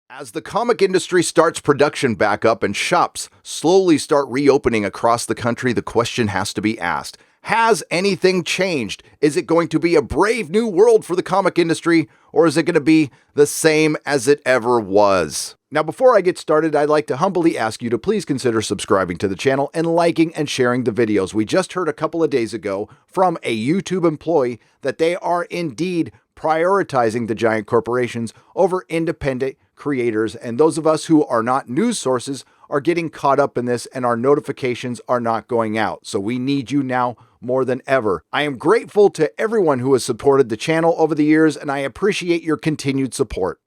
As the comic industry starts production back up and shops slowly start reopening across the country, the question has to be asked. Has anything changed? Is it going to be a brave new world for the comic industry, or is it going to be the same as it ever was? Now, before I get started, I'd like to humbly ask you to please consider subscribing to the channel and liking and sharing the videos. We just heard a couple of days ago from a YouTube employee that they are indeed prioritizing the giant corporations over independent creators, and those of us who are not news sources are getting caught up in this, and our notifications are not going out. So we need you now more than ever. I am grateful to everyone who has supported the channel over the years, and I appreciate your continued support.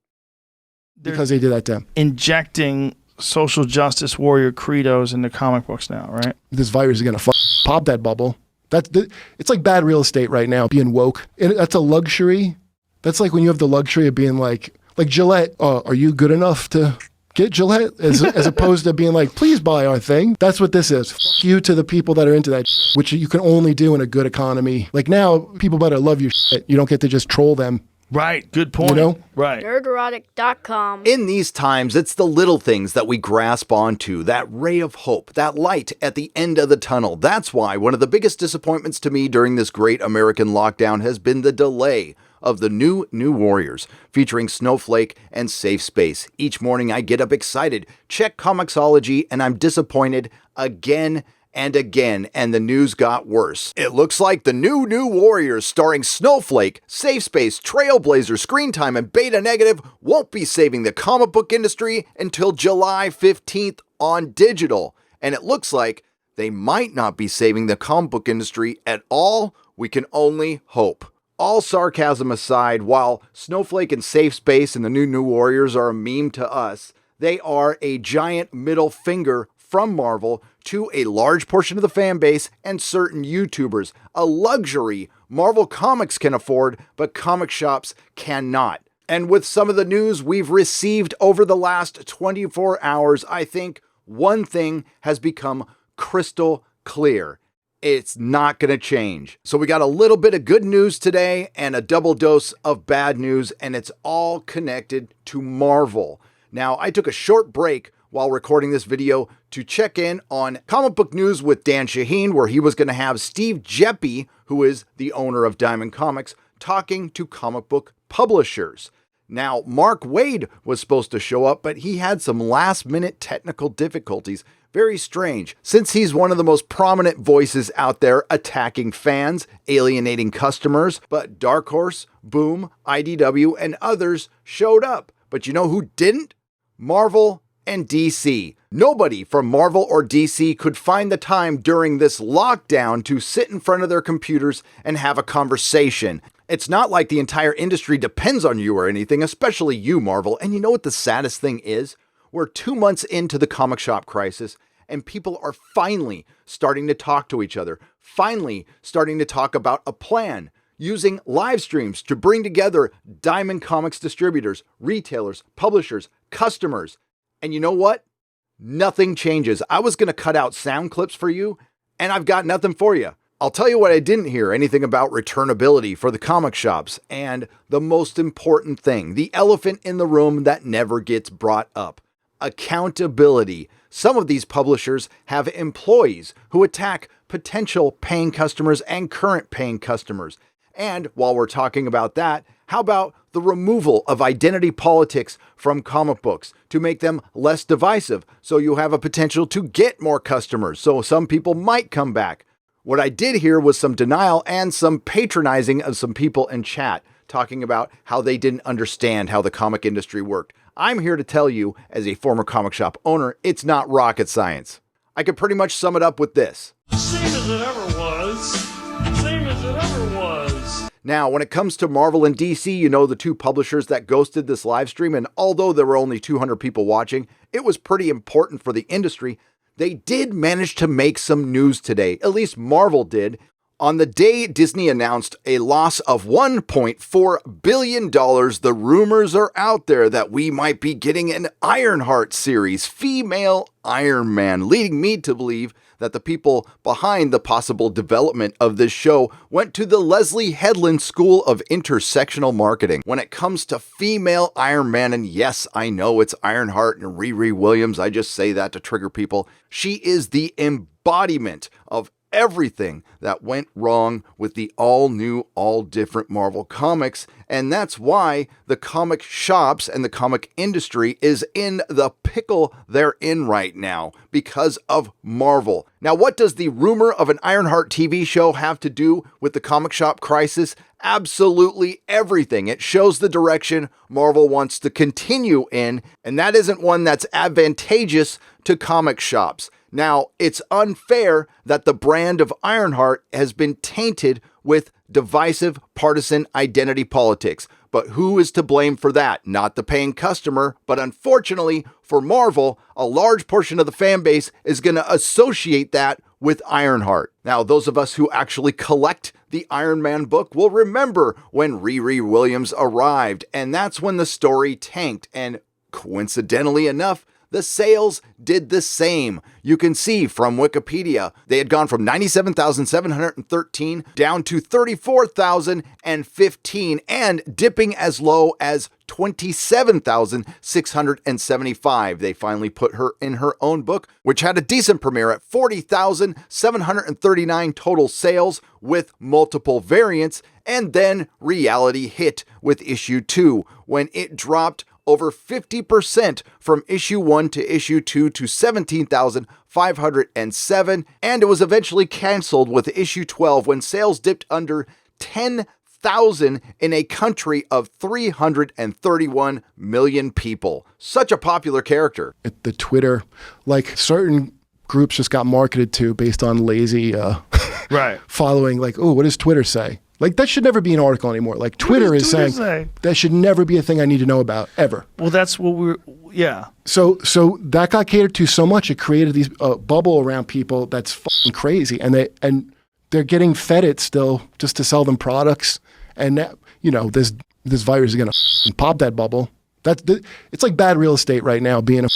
Because they did that to him. Injecting social justice warrior credos into comic books now, right? This virus is going to pop that bubble. It's like bad real estate right now, being woke. And that's a luxury. That's like when you have the luxury of being like Gillette, are you good enough to get Gillette? As opposed to being like, please buy our thing. That's what this is. Fuck you to the people that are into that shit, which you can only do in a good economy. Like now, people better love your shit. You don't get to just troll them. Right, good point. You know? Right. Nerdrotic.com. In these times, it's the little things that we grasp onto, that ray of hope, that light at the end of the tunnel. That's why one of the biggest disappointments to me during this great American lockdown has been the delay of the new Warriors, featuring Snowflake and Safe Space. Each morning I get up excited, check Comixology, and I'm disappointed again and again, and the news got worse. It looks like the new Warriors starring Snowflake, Safe Space, Trailblazer, Screen Time, and Beta Negative won't be saving the comic book industry until July 15th on digital. And it looks like they might not be saving the comic book industry at all. We can only hope. All sarcasm aside, while Snowflake and Safe Space and the new Warriors are a meme to us, they are a giant middle finger from Marvel to a large portion of the fan base and certain YouTubers. A luxury Marvel Comics can afford, but comic shops cannot. And with some of the news we've received over the last 24 hours, I think one thing has become crystal clear. It's not going to change. So we got a little bit of good news today and a double dose of bad news, and it's all connected to Marvel. Now, I took a short break while recording this video to check in on comic book news with Dan Shaheen, where he was going to have Steve Geppi, who is the owner of Diamond Comics, talking to comic book publishers. Now, Mark Waid was supposed to show up, but he had some last-minute technical difficulties. Very strange, since he's one of the most prominent voices out there attacking fans, alienating customers, but Dark Horse, Boom, IDW, and others showed up. But you know who didn't? Marvel and DC. Nobody from Marvel or DC could find the time during this lockdown to sit in front of their computers and have a conversation. It's not like the entire industry depends on you or anything, especially you, Marvel. And you know what the saddest thing is? We're 2 months into the comic shop crisis, and people are finally starting to talk to each other, finally starting to talk about a plan, using live streams to bring together Diamond Comics distributors, retailers, publishers, customers. And you know what? Nothing changes. I was going to cut out sound clips for you, and I've got nothing for you. I'll tell you what I didn't hear anything about returnability for the comic shops, and the most important thing, the elephant in the room that never gets brought up. Accountability. Some of these publishers have employees who attack potential paying customers and current paying customers. And while we're talking about that, how about the removal of identity politics from comic books to make them less divisive, so you have a potential to get more customers, so some people might come back? What I did hear was some denial and some patronizing of some people in chat, talking about how they didn't understand how the comic industry worked. I'm here to tell you, as a former comic shop owner, it's not rocket science. I could pretty much sum it up with this. Same as it ever was. Same as it ever was. Now, when it comes to Marvel and DC, you know, the two publishers that ghosted this live stream, and although there were only 200 people watching, it was pretty important for the industry. They did manage to make some news today, at least Marvel did, On the day Disney announced a loss of $1.4 billion, the rumors are out there that we might be getting an Ironheart series, female Iron Man, leading me to believe that the people behind the possible development of this show went to the Leslie Headland School of Intersectional Marketing. When it comes to female Iron Man, and yes, I know it's Ironheart and Riri Williams, I just say that to trigger people, she is the embodiment of everything that went wrong with the all-new, all-different Marvel Comics, and that's why the comic shops and the comic industry is in the pickle they're in right now because of Marvel. Now, what does the rumor of an Ironheart TV show have to do with the comic shop crisis? Absolutely everything. It shows the direction Marvel wants to continue in, and that isn't one that's advantageous to comic shops. Now, it's unfair that the brand of Ironheart has been tainted with divisive partisan identity politics. But who is to blame for that? Not the paying customer, but unfortunately for Marvel, a large portion of the fan base is going to associate that with Ironheart. Now, those of us who actually collect the Iron Man book will remember when Riri Williams arrived, and that's when the story tanked, and coincidentally enough, the sales did the same. You can see from Wikipedia, they had gone from 97,713 down to 34,015 and dipping as low as 27,675. They finally put her in her own book, which had a decent premiere at 40,739 total sales with multiple variants, and then reality hit with issue 2 when it dropped over 50% from issue 1 to issue 2 to 17,507, and it was eventually canceled with issue 12 when sales dipped under 10,000 in a country of 331 million people. Such a popular character. The Twitter, like certain groups just got marketed to based on lazy Right. following, like, oh, what does Twitter say? Like, that should never be an article anymore. Like, Twitter is saying that should never be a thing I need to know about, ever. Well, that's what yeah. So that got catered to so much, it created these bubble around people that's fucking crazy. And they're getting fed it still just to sell them products. And, that, you know, this virus is going to pop that bubble. It's like bad real estate right now, being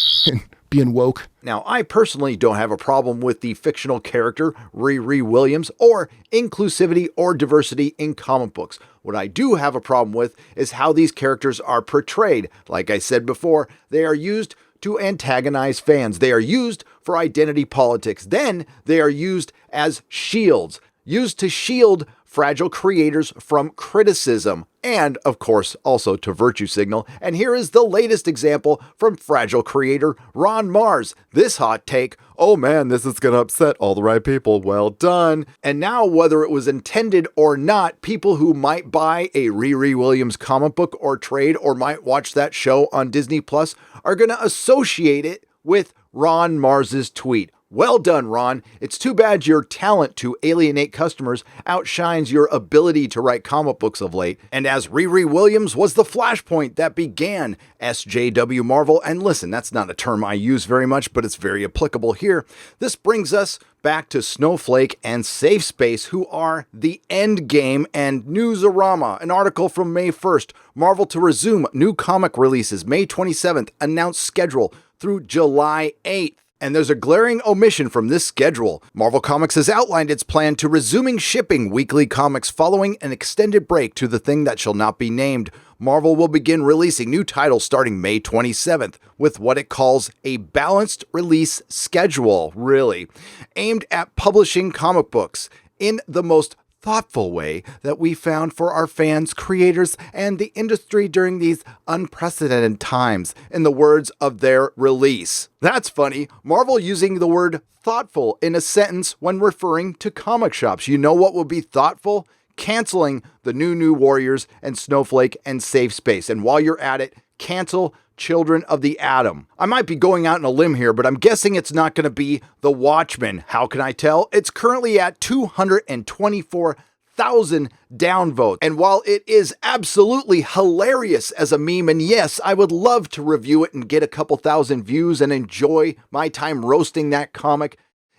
woke. Now, I personally don't have a problem with the fictional character Riri Williams or inclusivity or diversity in comic books. What I do have a problem with is how these characters are portrayed. Like I said before, they are used to antagonize fans. They are used for identity politics. Then they are used as shields, used to shield fragile creators from criticism, and of course also to virtue signal. And here is the latest example from fragile creator Ron Mars. This hot take, oh man, this is gonna upset all the right people, well done. And now, whether it was intended or not, people who might buy a Riri Williams comic book or trade or might watch that show on Disney Plus are gonna associate it with Ron Mars's tweet. Well done, Ron. It's too bad your talent to alienate customers outshines your ability to write comic books of late. And as Riri Williams was the flashpoint that began SJW Marvel, and listen, that's not a term I use very much, but it's very applicable here. This brings us back to Snowflake and Safe Space, who are the end game, and Newsarama, an article from May 1st. Marvel to resume new comic releases May 27th, announced schedule through July 8th. And there's a glaring omission from this schedule. Marvel Comics has outlined its plan to resuming shipping weekly comics following an extended break to the thing that shall not be named. Marvel will begin releasing new titles starting May 27th with what it calls a balanced release schedule, really, aimed at publishing comic books in the most thoughtful way that we found for our fans, creators, and the industry during these unprecedented times, in the words of their release. That's funny. Marvel using the word thoughtful in a sentence when referring to comic shops. You know what would be thoughtful? Canceling the New Warriors and Snowflake and Safe Space. And while you're at it, cancel Children of the Atom. I might be going out on a limb here, but I'm guessing it's not going to be The Watchmen. How can I tell? It's currently at 224,000 downvotes. And while it is absolutely hilarious as a meme, and yes, I would love to review it and get a couple thousand views and enjoy my time roasting that comic,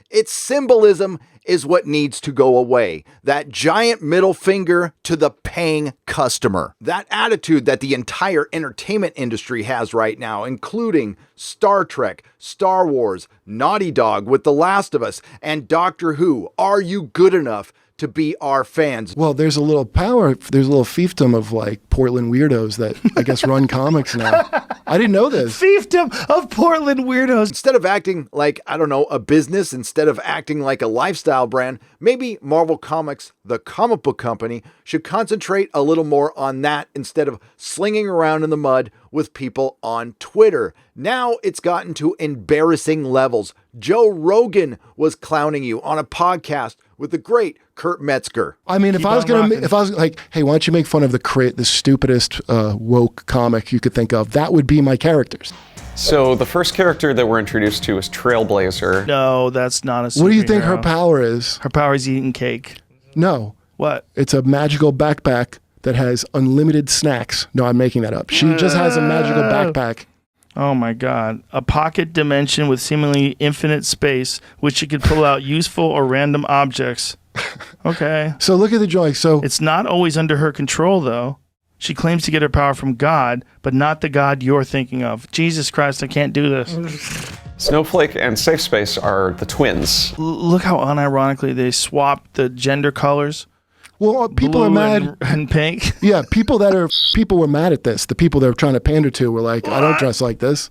its symbolism is what needs to go away. That giant middle finger to the paying customer. That attitude that the entire entertainment industry has right now, including Star Trek, Star Wars, Naughty Dog with The Last of Us, and Doctor Who. Are you good enough to be our fans? Well, there's a little power, there's a little fiefdom of like Portland weirdos that I guess run comics now. I didn't know this. Fiefdom of Portland weirdos. Instead of acting like, I don't know, a business, instead of acting like a lifestyle brand, maybe Marvel Comics, the comic book company, should concentrate a little more on that instead of slinging around in the mud with people on Twitter. Now it's gotten to embarrassing levels. Joe Rogan was clowning you on a podcast with the great Kurt Metzger. I mean, if I was like, hey, why don't you make fun of the stupidest woke comic you could think of? That would be my characters. So the first character that we're introduced to is Trailblazer. No, that's not a superhero. What do you think her power is? Her power is eating cake. No. What? It's a magical backpack that has unlimited snacks. No, I'm making that up. She just has a magical backpack. Oh my God. A pocket dimension with seemingly infinite space, which she could pull out useful or random objects. Okay. So look at the drawing. So it's not always under her control, though. She claims to get her power from God, but not the God you're thinking of. Jesus Christ, I can't do this. Snowflake and Safe Space are the twins. Look how unironically they swapped the gender colors. Well, people Blue are mad. And pink. Yeah, people were mad at this. The people they were trying to pander to were like, I don't dress like this.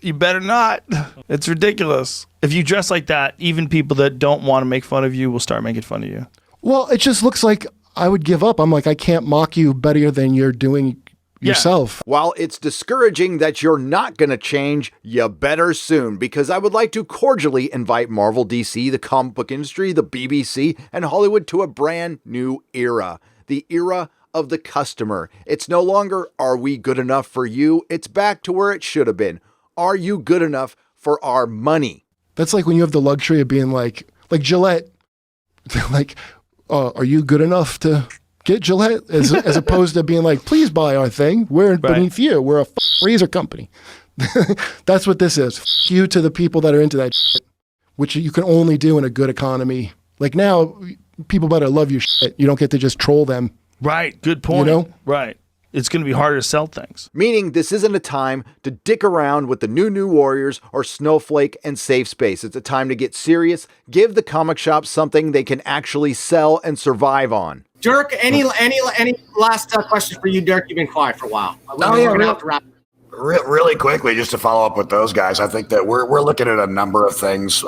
You better not. It's ridiculous. If you dress like that, even people that don't want to make fun of you will start making fun of you. Well, it just looks like I would give up. I'm like, I can't mock you better than you're doing yourself. While it's discouraging that you're not going to change, you better soon, because I would like to cordially invite Marvel, DC, the comic book industry, the BBC, and Hollywood to a brand new era. The era of the customer. It's no longer, are we good enough for you? It's back to where it should have been. Are you good enough for our money? That's like when you have the luxury of being like Gillette, like, are you good enough to get Gillette? As opposed to being like, please buy our thing. We're beneath you. We're a razor company. That's what this is. You to the people that are into that shit, which you can only do in a good economy. Like now, people better love your shit. You don't get to just troll them. Right. Good point. You know? Right. It's going to be harder to sell things. Meaning this isn't a time to dick around with the new Warriors or Snowflake and Safe Space. It's a time to get serious, give the comic shops something they can actually sell and survive on. Dirk, any last questions for you, Dirk? You've been quiet for a while. Really quickly, just to follow up with those guys, I think that we're looking at a number of things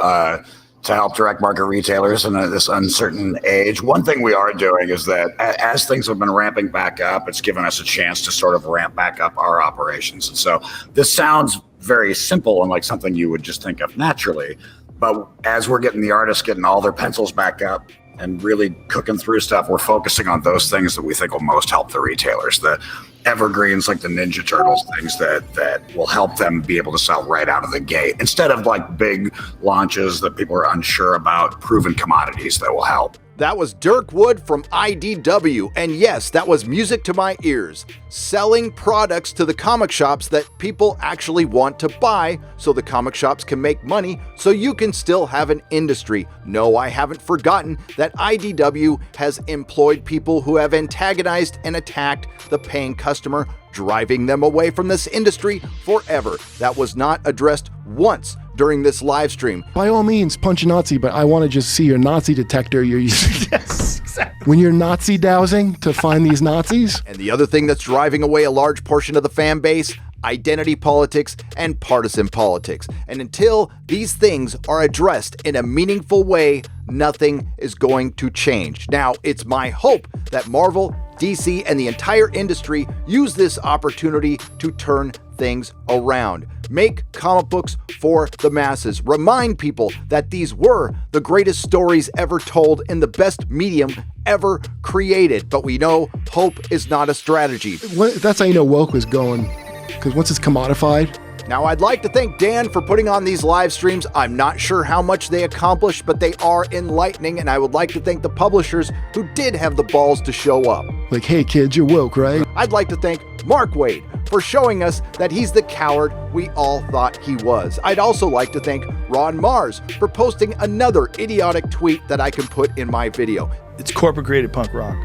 to help direct market retailers in this uncertain age. One thing we are doing is that as things have been ramping back up, it's given us a chance to sort of ramp back up our operations. And so this sounds very simple and like something you would just think of naturally. But as we're getting the artists getting all their pencils back up and really cooking through stuff, we're focusing on those things that we think will most help the retailers. The evergreens like the Ninja Turtles, things that will help them be able to sell right out of the gate instead of like big launches that people are unsure about, proven commodities that will help. That was Dirk Wood from IDW, and yes, that was music to my ears. Selling products to the comic shops that people actually want to buy so the comic shops can make money so you can still have an industry. No, I haven't forgotten that IDW has employed people who have antagonized and attacked the paying customer, driving them away from this industry forever. That was not addressed once during this live stream. By all means, punch a Nazi, but I want to just see your Nazi detector you're using. Yes, exactly. When you're Nazi dowsing to find these Nazis. And the other thing that's driving away a large portion of the fan base, identity politics and partisan politics. And until these things are addressed in a meaningful way, nothing is going to change. Now, it's my hope that Marvel, DC, and the entire industry use this opportunity to turn things around. Make comic books for the masses. Remind people that these were the greatest stories ever told in the best medium ever created. But we know hope is not a strategy. That's how you know woke was going. Because once it's commodified. Now, I'd like to thank Dan for putting on these live streams. I'm not sure how much they accomplish, but they are enlightening, and I would like to thank the publishers who did have the balls to show up. Like, hey kids, you're woke, right? I'd like to thank Mark Wade for showing us that he's the coward we all thought he was. I'd also like to thank Ron Mars for posting another idiotic tweet that I can put in my video. It's corporate graded punk rock.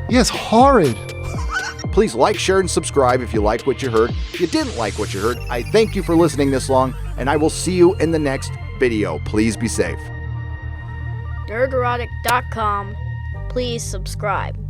Yes, horrid. Please like, share, and subscribe if you liked what you heard. If you didn't like what you heard, I thank you for listening this long, and I will see you in the next video. Please be safe. Nerdrotic.com. Please subscribe.